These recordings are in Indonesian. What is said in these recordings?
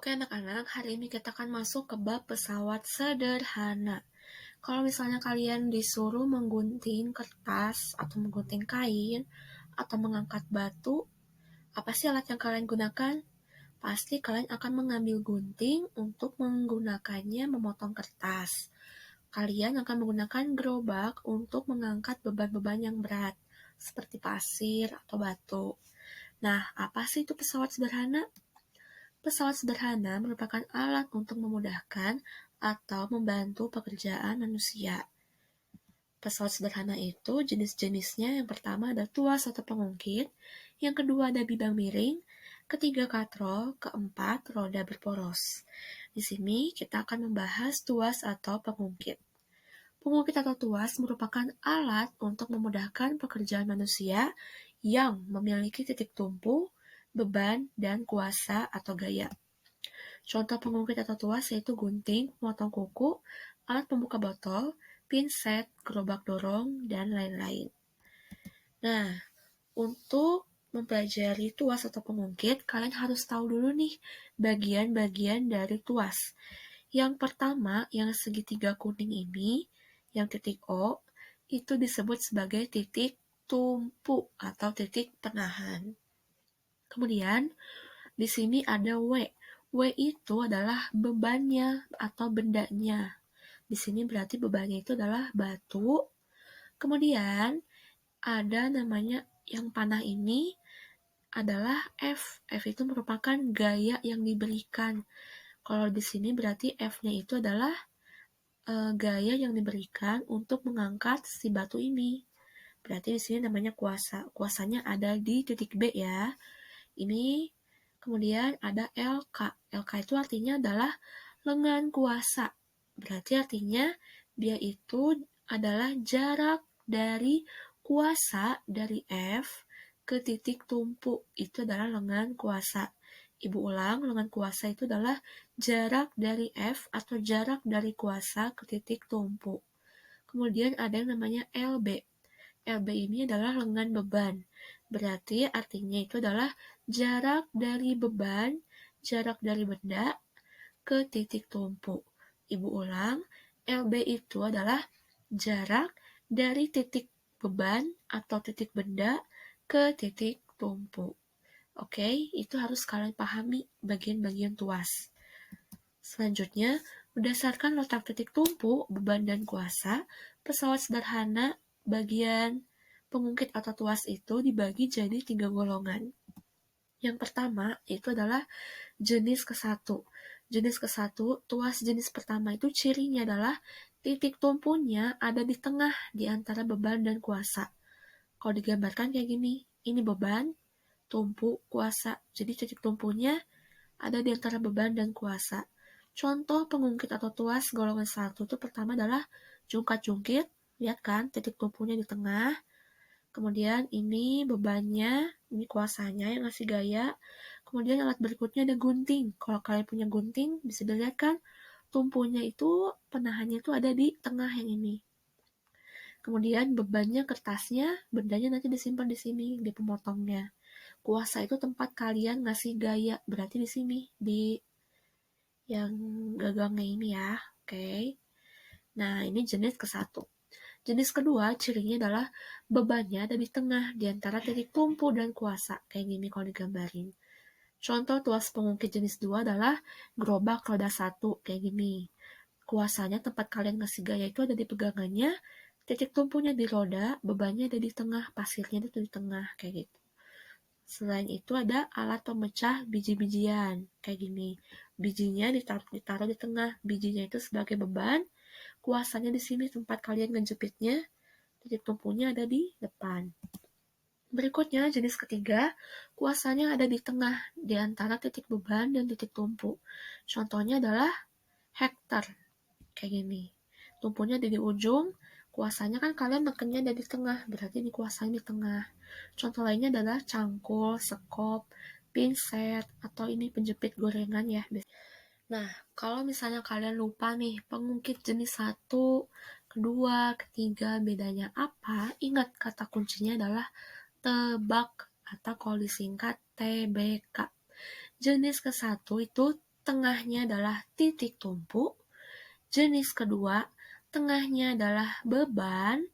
Oke anak-anak, hari ini kita akan masuk ke bab pesawat sederhana. Kalau misalnya kalian disuruh menggunting kertas atau menggunting kain atau mengangkat batu, apa sih alat yang kalian gunakan? Pasti kalian akan mengambil gunting untuk menggunakannya memotong kertas. Kalian akan menggunakan gerobak untuk mengangkat beban-beban yang berat, seperti pasir atau batu. Nah, apa sih itu pesawat sederhana? Pesawat sederhana merupakan alat untuk memudahkan atau membantu pekerjaan manusia. Pesawat sederhana itu jenis-jenisnya yang pertama ada tuas atau pengungkit, yang kedua ada bidang miring, ketiga katrol, keempat roda berporos. Di sini kita akan membahas tuas atau pengungkit. Pengungkit atau tuas merupakan alat untuk memudahkan pekerjaan manusia yang memiliki titik tumpu, beban, dan kuasa atau gaya. Contoh pengungkit atau tuas yaitu gunting, memotong kuku, alat pembuka botol, pinset, gerobak dorong, dan lain-lain. Nah, untuk mempelajari tuas atau pengungkit, kalian harus tahu dulu nih bagian-bagian dari tuas. Yang pertama, yang segitiga kuning ini, yang titik O, itu disebut sebagai titik tumpu atau titik penahan. Kemudian, di sini ada W. W itu adalah bebannya atau bendanya. Di sini berarti bebannya itu adalah batu. Kemudian ada namanya yang panah ini adalah F. F itu merupakan gaya yang diberikan. Kalau di sini berarti F-nya itu adalah gaya yang diberikan untuk mengangkat si batu ini. Berarti di sini namanya kuasa. Kuasanya ada di titik B ya. Ini kemudian ada LK. LK itu artinya adalah lengan kuasa. Berarti artinya dia itu adalah jarak dari kuasa dari F ke titik tumpu. Itu adalah lengan kuasa. Ibu ulang, lengan kuasa itu adalah jarak dari F atau jarak dari kuasa ke titik tumpu. Kemudian ada yang namanya LB. LB ini adalah lengan beban. Berarti artinya itu adalah jarak dari beban, jarak dari benda ke titik tumpu. Ibu ulang, LB itu adalah jarak dari titik beban atau titik benda ke titik tumpu. Oke, itu harus kalian pahami bagian-bagian tuas. Selanjutnya, berdasarkan letak titik tumpu, beban, dan kuasa, pesawat sederhana bagian pengungkit atau tuas itu dibagi jadi 3 golongan. Yang pertama itu adalah jenis ke-1. Jenis ke-1, tuas jenis pertama itu cirinya adalah titik tumpunya ada di tengah di antara beban dan kuasa. Kalau digambarkan kayak gini, ini beban, tumpu, kuasa. Jadi titik tumpunya ada di antara beban dan kuasa. Contoh pengungkit atau tuas golongan 1 itu pertama adalah jungkat-jungkit. Lihat kan, titik tumpunya di tengah. Kemudian ini bebannya, ini kuasanya yang ngasih gaya. Kemudian alat berikutnya ada gunting. Kalau kalian punya gunting, bisa dilihat kan, tumpunya itu, penahannya itu ada di tengah yang ini. Kemudian bebannya kertasnya, bendanya nanti disimpan di sini, di pemotongnya. Kuasa itu tempat kalian ngasih gaya, berarti di sini, di yang gagangnya ini ya. Oke. Nah, ini jenis ke-1. Jenis kedua, cirinya adalah bebannya ada di tengah, di antara titik tumpu dan kuasa. Kayak gini kalau digambarin. Contoh tuas pengungkit jenis 2 adalah gerobak roda 1, kayak gini. Kuasanya tempat kalian ngasih gaya itu ada di pegangannya, titik tumpunya di roda, bebannya ada di tengah, pasirnya itu di tengah, kayak gitu. Selain itu ada alat pemecah biji-bijian, kayak gini. Bijinya ditaruh di tengah, bijinya itu sebagai beban, kuasanya di sini tempat kalian ngejepitnya, titik tumpunya ada di depan. Berikutnya jenis ketiga, kuasanya ada di tengah, di antara titik beban dan titik tumpu. Contohnya adalah hektar, kayak gini. Tumpunya ada di ujung, kuasanya kan kalian nekennya ada di tengah, berarti ini kuasanya di tengah. Contoh lainnya adalah cangkul, sekop, pinset, atau ini penjepit gorengan ya. Nah, kalau misalnya kalian lupa nih, pengungkit jenis 1, kedua, ketiga, bedanya apa? Ingat kata kuncinya adalah tebak atau kalau disingkat TBK. Jenis ke-1 itu tengahnya adalah titik tumpu. Jenis kedua, tengahnya adalah beban.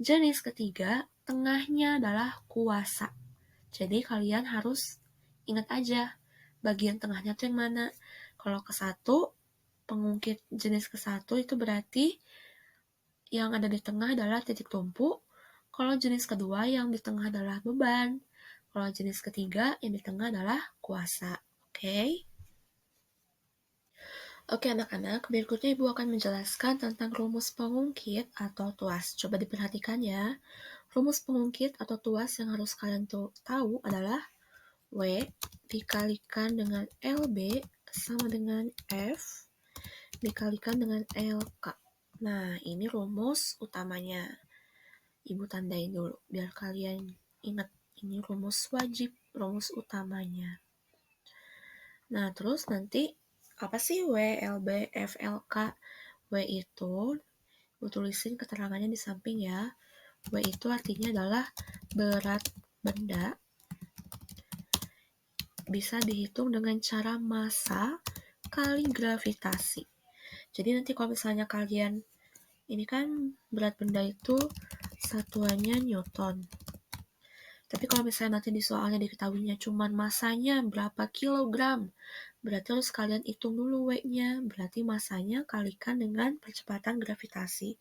Jenis ketiga, tengahnya adalah kuasa. Jadi kalian harus ingat aja bagian tengahnya tuh yang mana. Kalau ke satu, pengungkit jenis ke satu itu berarti yang ada di tengah adalah titik tumpu. Kalau jenis kedua yang di tengah adalah beban. Kalau jenis ketiga yang di tengah adalah kuasa. Oke? Oke anak-anak, berikutnya Ibu akan menjelaskan tentang rumus pengungkit atau tuas. Coba diperhatikan ya. Rumus pengungkit atau tuas yang harus kalian tahu adalah W dikalikan dengan LB sama dengan F dikalikan dengan LK. Nah, ini rumus utamanya. Ibu tandain dulu biar kalian ingat ini rumus wajib, rumus utamanya. Nah, terus nanti apa sih W, LB, F, LK? W itu, gue tulisin keterangannya di samping ya. W itu artinya adalah berat benda. Bisa dihitung dengan cara massa kali gravitasi. Jadi nanti kalau misalnya kalian, ini kan berat benda itu satuannya Newton. Tapi kalau misalnya nanti di soalnya diketahuinya cuman masanya berapa kilogram, berarti harus kalian hitung dulu W-nya, berarti masanya kalikan dengan percepatan gravitasi.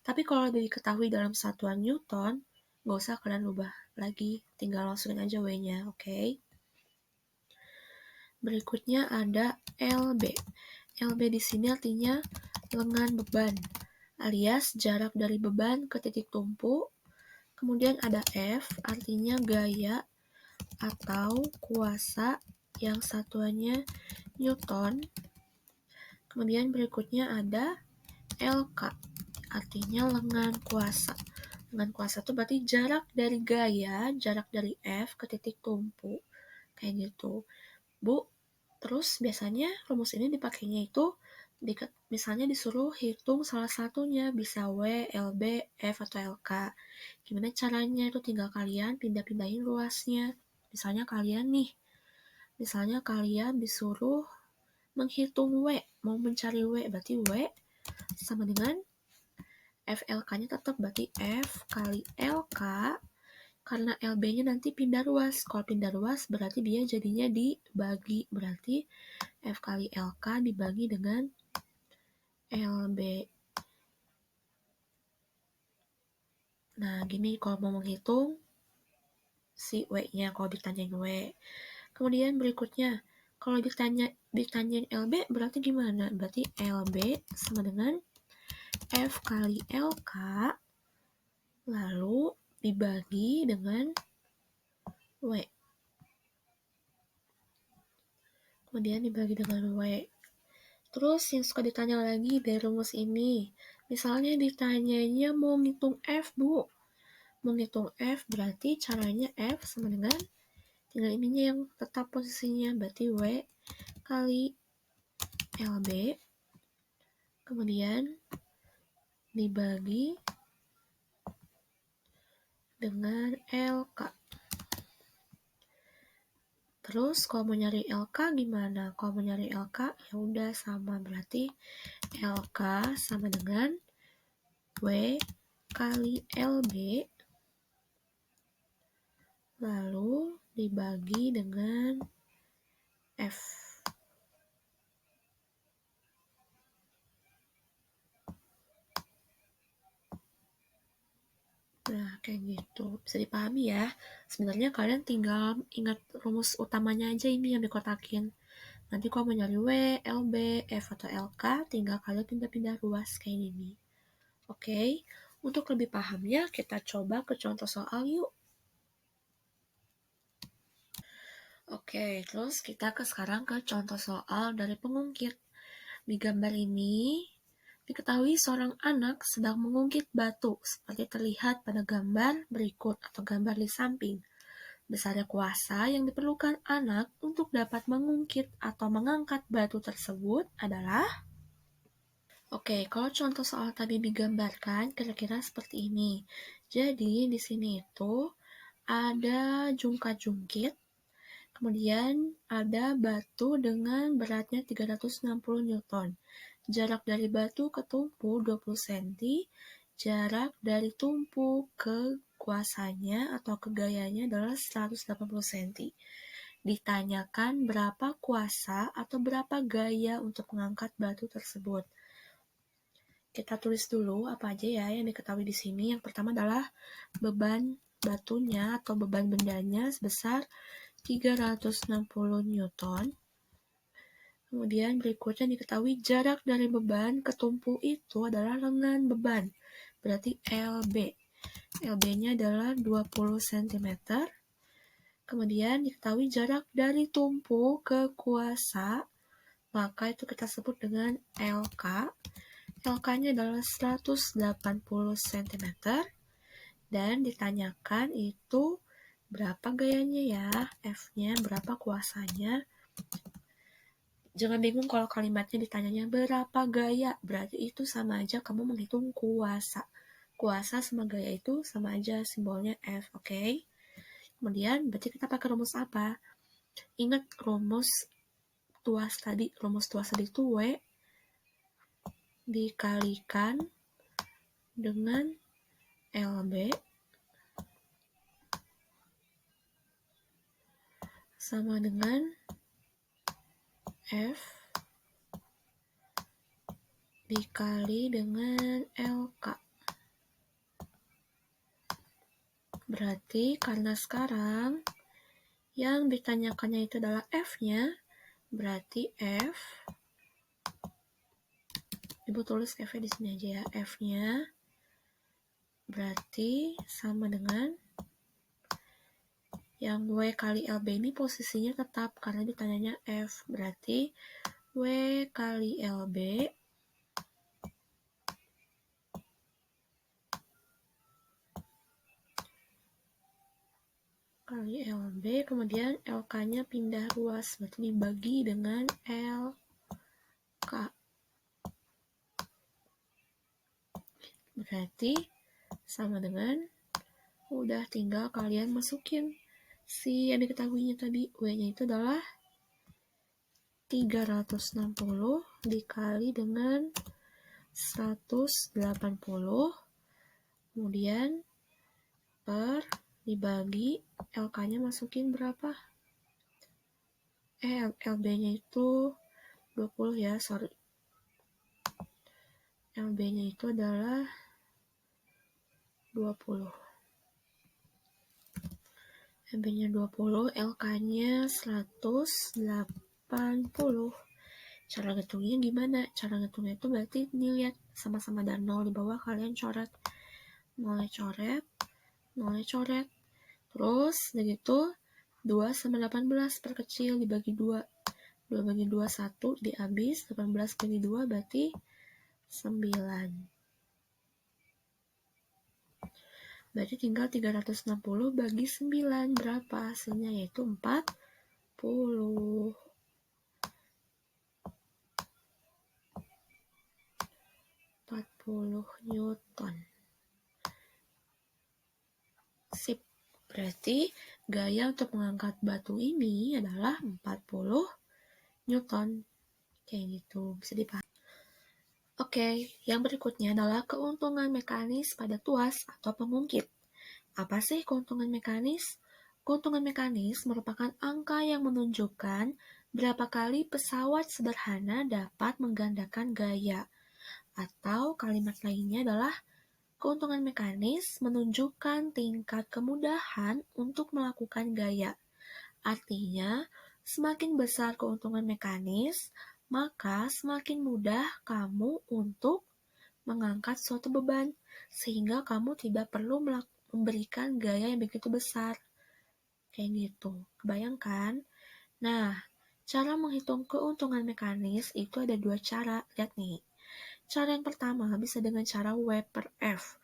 Tapi kalau diketahui dalam satuan Newton, nggak usah kalian ubah lagi, tinggal langsungin aja W-nya, oke? Berikutnya ada LB. LB di sini artinya lengan beban, alias jarak dari beban ke titik tumpu. Kemudian ada F, artinya gaya atau kuasa yang satuannya Newton. Kemudian berikutnya ada LK, artinya lengan kuasa. Lengan kuasa itu berarti jarak dari gaya, jarak dari F ke titik tumpu. Kayak gitu. Bu, terus biasanya rumus ini dipakainya itu misalnya disuruh hitung salah satunya, bisa W, LB, F, atau LK. Gimana caranya? Itu tinggal kalian pindah-pindahin ruasnya. Misalnya kalian disuruh menghitung W, mau mencari W, berarti W sama dengan FLK-nya tetap berarti F kali LK, karena LB-nya nanti pindah ruas. Kalau pindah ruas berarti dia jadinya dibagi, berarti F kali LK dibagi dengan LB. Nah, gini kalau mau menghitung si W-nya, kalau ditanyain W. Kemudian berikutnya, kalau ditanyain LB berarti gimana? Berarti LB sama dengan F kali LK, lalu dibagi dengan W. Kemudian dibagi dengan W. Terus yang suka ditanya lagi dari rumus ini, misalnya ditanyanya mau ngitung F, Bu. Mau ngitung F berarti caranya F sama dengan tinggal ininya yang tetap posisinya, berarti W kali LB. Kemudian dibagi dengan LK. Terus kalau mau nyari LK gimana? Kalau mau nyari LK ya udah sama, berarti LK sama dengan W kali LB lalu dibagi dengan F. Nah, kayak gitu. Bisa dipahami ya. Sebenarnya kalian tinggal ingat rumus utamanya aja ini yang dikotakin. Nanti kalau mau nyari W, LB, F, atau LK, tinggal kalian pindah-pindah ruas kayak gini. Oke, untuk lebih pahamnya kita coba ke contoh soal yuk. Oke, terus kita sekarang ke contoh soal dari pengungkit. Di gambar ini, diketahui seorang anak sedang mengungkit batu seperti terlihat pada gambar berikut atau gambar di samping. Besarnya kuasa yang diperlukan anak untuk dapat mengungkit atau mengangkat batu tersebut adalah. Oke, kalau contoh soal tadi digambarkan kira-kira seperti ini. Jadi di sini itu ada jungkat-jungkit, Kemudian ada batu dengan beratnya 360 Newton. Jarak dari batu ke tumpu 20 cm. Jarak dari tumpu ke kuasanya atau ke gayanya adalah 180 cm. Ditanyakan berapa kuasa atau berapa gaya untuk mengangkat batu tersebut. Kita tulis dulu apa aja ya yang diketahui di sini. Yang pertama adalah beban batunya atau beban bendanya sebesar 360 Newton. Kemudian berikutnya diketahui jarak dari beban ke tumpu itu adalah lengan beban, berarti LB. LB-nya adalah 20 cm. Kemudian diketahui jarak dari tumpu ke kuasa, maka itu kita sebut dengan LK. LK-nya adalah 180 cm. Dan ditanyakan itu berapa gayanya ya, F-nya, berapa kuasanya. Jangan bingung kalau kalimatnya ditanyanya berapa gaya, berarti itu sama aja kamu menghitung kuasa. Kuasa sama gaya itu sama aja, simbolnya F, oke? Kemudian berarti kita pakai rumus apa? Ingat rumus tuas tadi. Rumus tuas tadi itu W dikalikan dengan LB sama dengan F dikali dengan LK. Berarti karena sekarang yang ditanyakannya itu adalah F-nya, berarti F, Ibu tulis F-nya di sini aja ya, F-nya berarti sama dengan yang W kali LB ini posisinya tetap karena ditanyanya F, berarti W kali LB kali LB, kemudian LK-nya pindah ruas, berarti dibagi dengan LK. Berarti sama dengan, udah tinggal kalian masukin si yang diketahuinya tadi, W-nya itu adalah 360 dikali dengan 180, kemudian per dibagi, LK-nya masukin berapa? LB-nya itu 20 ya, sorry. LB-nya itu adalah 20. LB-nya 20, LK-nya 180. Cara ngitungnya gimana? Cara ngitungnya itu berarti ini lihat sama-sama ada 0 di bawah, kalian coret. 0-nya coret, 0-nya coret. Terus begitu 2 sama 18 perkecil dibagi 2. 2 bagi 2 1 dihabis, 18 bagi 2 berarti 9. Berarti tinggal 360 bagi 9 berapa hasilnya, yaitu 40. 40 Newton. Sip. Berarti gaya untuk mengangkat batu ini adalah 40 Newton. Kayak gitu, bisa dipahami. Oke, yang berikutnya adalah keuntungan mekanis pada tuas atau pengungkit. Apa sih keuntungan mekanis? Keuntungan mekanis merupakan angka yang menunjukkan berapa kali pesawat sederhana dapat menggandakan gaya. Atau kalimat lainnya adalah keuntungan mekanis menunjukkan tingkat kemudahan untuk melakukan gaya. Artinya, semakin besar keuntungan mekanis, maka semakin mudah kamu untuk mengangkat suatu beban, sehingga kamu tidak perlu memberikan gaya yang begitu besar. Kayak gitu, kebayangkan? Nah, cara menghitung keuntungan mekanis itu ada 2 cara. Lihat nih, cara yang pertama bisa dengan cara W per F,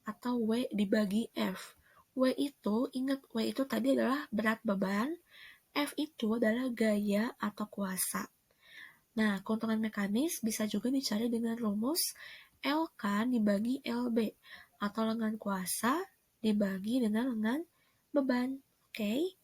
atau W dibagi F. W itu, ingat W itu tadi adalah berat beban, F itu adalah gaya atau kuasa. Nah, keuntungan mekanis bisa juga dicari dengan rumus LK dibagi LB, atau lengan kuasa dibagi dengan lengan beban. Oke?